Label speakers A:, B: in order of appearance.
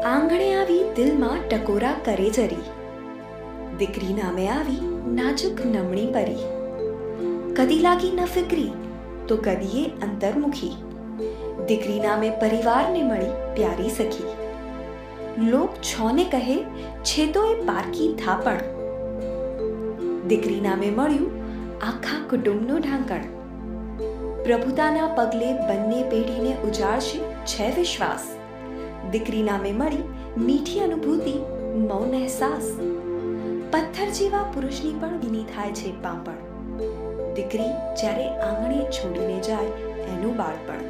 A: આંગણે આવી દિલમાં ટકોરા કરે જરી, દીકરી નામે આવી નાજુક નમણી પરી. કદી લાગી ન ફિકરી તો કદીએ અંતર્મુખી, દીકરી નામે પરિવારને મળી પ્યારી સખી. લોક છોને કહે છે તો એ પારકી થાપણ, દીકરી નામે મળ્યું આખા કુટુંબનું ઢાંકણ. પ્રભુતાના પગલે બંને પેઢીને ઉજાડશે છે વિશ્વાસ, દીકરી નામે મળી મીઠી અનુભૂતિ મૌન અહેસાસ. પથ્થર જેવા પુરુષની પણ ભીની થાય છે પાંપણ, દીકરી જ્યારે આંગણે છોડીને જાય એનું બાળપણ.